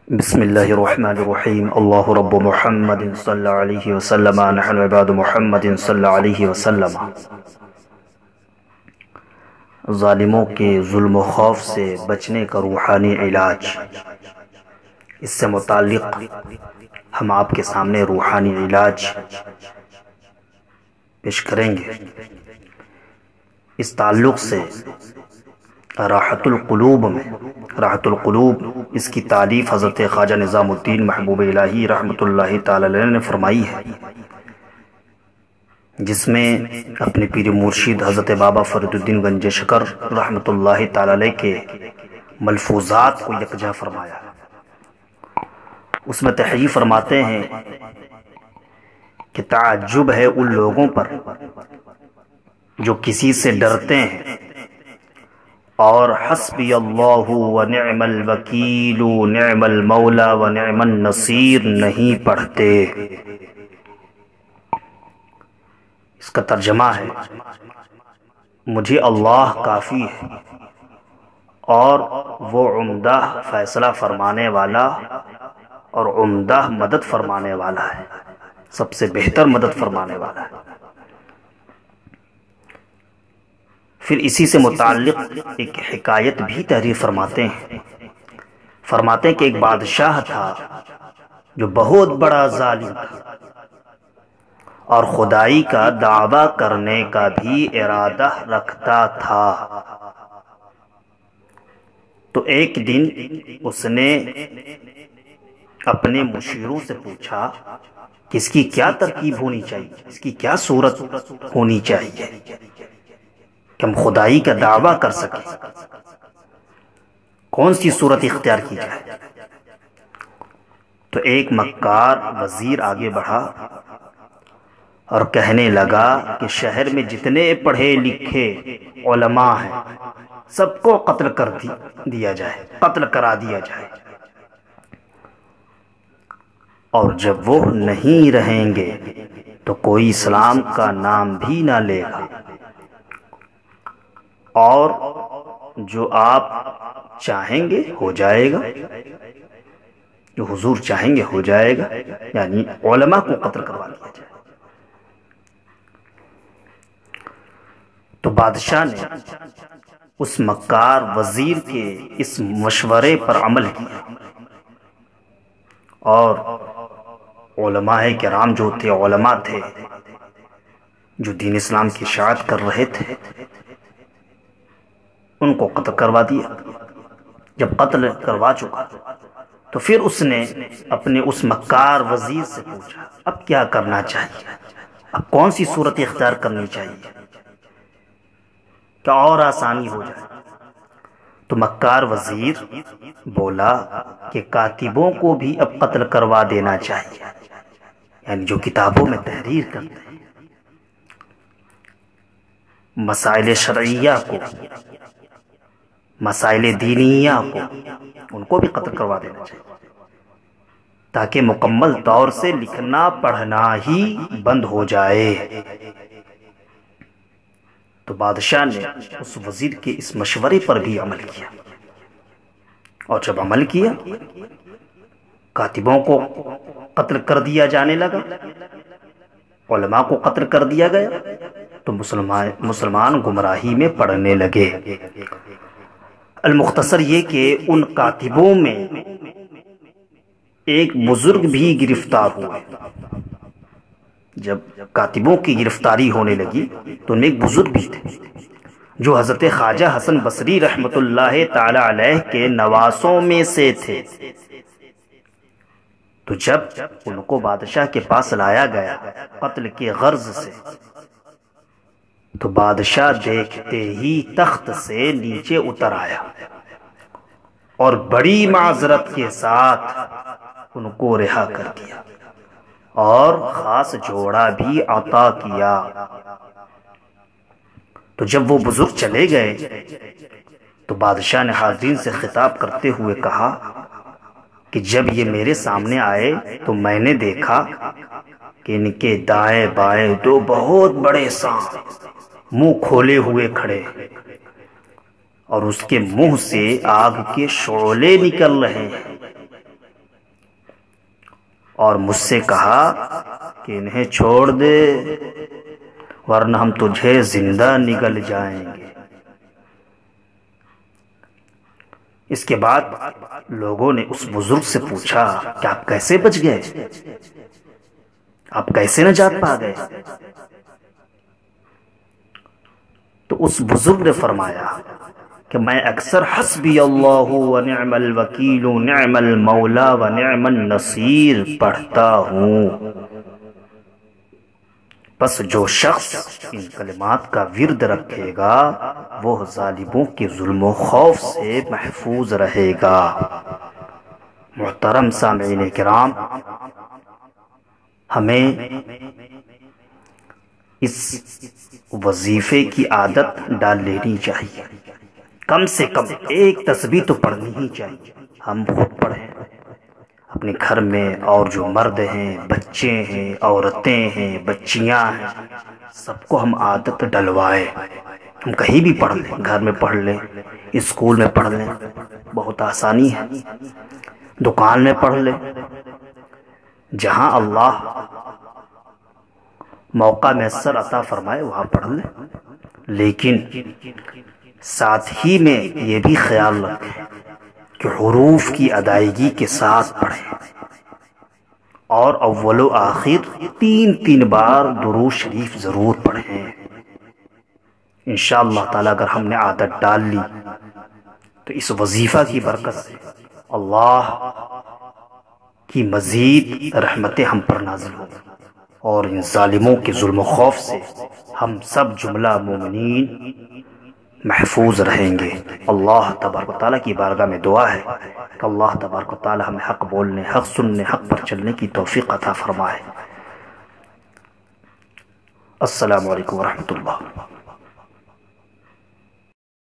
بسم اللہ الرحمن الرحیم اللہ رب محمد صلی اللہ علیہ وسلم نحن عباد محمد صلی اللہ علیہ وسلم۔ ظالموں کے ظلم و خوف سے بچنے کا روحانی علاج، اس سے متعلق ہم آپ کے سامنے روحانی علاج پیش کریں گے۔ اس تعلق سے راحت القلوب اس کی تعریف حضرت خواجہ نظام الدین محبوب الہی رحمۃ اللہ تعالی علیہ نے فرمائی ہے، جس میں اپنے پیر مرشد حضرت بابا فرید الدین گنج شکر رحمۃ اللہ تعالی علیہ کے ملفوظات کو یکجا فرمایا۔ اس میں تحریر فرماتے ہیں کہ تعجب ہے ان لوگوں پر جو کسی سے ڈرتے ہیں اور حسبی اللہ ونعم الوکیل نعم المولا ونعم النصیر نہیں پڑھتے۔ اس کا ترجمہ ہے، مجھے اللہ کافی ہے اور وہ عمدہ فیصلہ فرمانے والا اور عمدہ مدد فرمانے والا ہے، سب سے بہتر مدد فرمانے والا ہے۔ پھر اسی سے متعلق ایک حکایت بھی تحریر فرماتے ہیں کہ ایک بادشاہ تھا جو بہت بڑا ظالم تھا اور خدائی کا دعویٰ کرنے کا بھی ارادہ رکھتا تھا۔ تو ایک دن اس نے اپنے مشیروں سے پوچھا کہ اس کی کیا ترکیب ہونی چاہیے، اس کی کیا صورت ہونی چاہیے کہ ہم خدائی کا دعویٰ کر سکیں، کون سی صورت اختیار کی جائے۔ تو ایک مکار وزیر آگے بڑھا اور کہنے لگا کہ شہر میں جتنے پڑھے لکھے علماء ہیں سب کو قتل کر دیا جائے، قتل کرا دیا جائے، اور جب وہ نہیں رہیں گے تو کوئی اسلام کا نام بھی نہ لے گا، اور جو آپ چاہیں گے ہو جائے گا، جو حضور چاہیں گے ہو جائے گا، یعنی علماء کو قتل کروا دیا جائے۔ تو بادشاہ نے اس مکار وزیر کے اس مشورے پر عمل کیا اور علماء کرام جو تھے، علماء تھے جو دین اسلام کی اشاعت کر رہے تھے، ان کو قتل کروا دیا۔ جب قتل کروا چکا تو پھر اس نے اپنے اس مکار وزیر سے پوچھا اب کیا کرنا چاہیے، اب کون سی صورت اختیار کرنی چاہیے کہ اور آسانی ہو جائے۔ تو مکار وزیر بولا کہ کاتبوں کو بھی اب قتل کروا دینا چاہیے، یعنی جو کتابوں میں تحریر کرتے ہیں، مسائل شرعیہ کو، مسائل دینیہ کو، ان کو بھی قتل کروا دینا چاہیے تاکہ مکمل طور سے لکھنا پڑھنا ہی بند ہو جائے۔ تو بادشاہ نے اس وزیر کے اس مشورے پر بھی عمل کیا، اور جب عمل کیا کاتبوں کو قتل کر دیا جانے لگا، علماء کو قتل کر دیا گیا، تو مسلمان گمراہی میں پڑنے لگے۔ المختصر یہ کہ ان کاتبوں میں ایک بزرگ بھی گرفتار ہوئے۔ جب کاتبوں کی گرفتاری ہونے لگی تو ان میں ایک بزرگ بھی تھے جو حضرت خواجہ حسن بصری رحمۃ اللہ تعالی علیہ کے نواسوں میں سے تھے۔ تو جب ان کو بادشاہ کے پاس لایا گیا قتل کے غرض سے، تو بادشاہ دیکھتے ہی تخت سے نیچے اتر آیا اور بڑی معذرت کے ساتھ ان کو رہا کر دیا اور خاص جوڑا بھی عطا کیا۔ تو جب وہ بزرگ چلے گئے تو بادشاہ نے حاضرین سے خطاب کرتے ہوئے کہا کہ جب یہ میرے سامنے آئے تو میں نے دیکھا کہ ان کے دائیں بائیں دو بہت بڑے سانپ منہ کھولے ہوئے کھڑے، اور اس کے منہ سے آگ کے شعلے نکل رہے ہیں، اور مجھ سے کہا کہ انہیں چھوڑ دے ورنہ ہم تجھے زندہ نگل جائیں گے۔ اس کے بعد لوگوں نے اس بزرگ سے پوچھا کہ آپ کیسے بچ گئے، آپ کیسے نجات پا گئے؟ تو اس بزرگ نے فرمایا کہ میں اکثر حسبی اللہ و نعم الوکیل نعم المولا و نعم النصیر پڑھتا ہوں، بس جو شخص ان کلمات کا ورد رکھے گا وہ ظالموں کے ظلم و خوف سے محفوظ رہے گا۔ محترم سامعین کرام، ہمیں اس وظیفے کی عادت ڈال لینی چاہیے، کم سے کم ایک تسبیح تو پڑھنی ہی چاہیے۔ ہم خود پڑھیں، اپنے گھر میں اور جو مرد ہیں، بچے ہیں، عورتیں ہیں، بچیاں ہیں، سب کو ہم عادت ڈلوائیں۔ ہم کہیں بھی پڑھ لیں، گھر میں پڑھ لیں، اسکول میں پڑھ لیں، بہت آسانی ہے، دکان میں پڑھ لیں، جہاں اللہ موقع میسر عطا فرمائے وہاں پڑھ لیں۔ لیکن ساتھ ہی میں یہ بھی خیال رکھیں کہ حروف کی ادائیگی کے ساتھ پڑھیں، اور اول و آخر 3 بار درود شریف ضرور پڑھیں۔ انشاءاللہ تعالی اگر ہم نے عادت ڈال لی تو اس وظیفہ کی برکت سے اللہ کی مزید رحمتیں ہم پر نازل ہوں، اور ان ظالموں کے ظلم و خوف سے ہم سب جملہ مومنین محفوظ رہیں گے۔ اللہ تبارک و تعالیٰ کی بارگاہ میں دعا ہے کہ اللہ تبارک و تعالیٰ ہمیں حق بولنے، حق سننے، حق پر چلنے کی توفیق عطا فرمائے۔ السلام علیکم ورحمۃ اللہ۔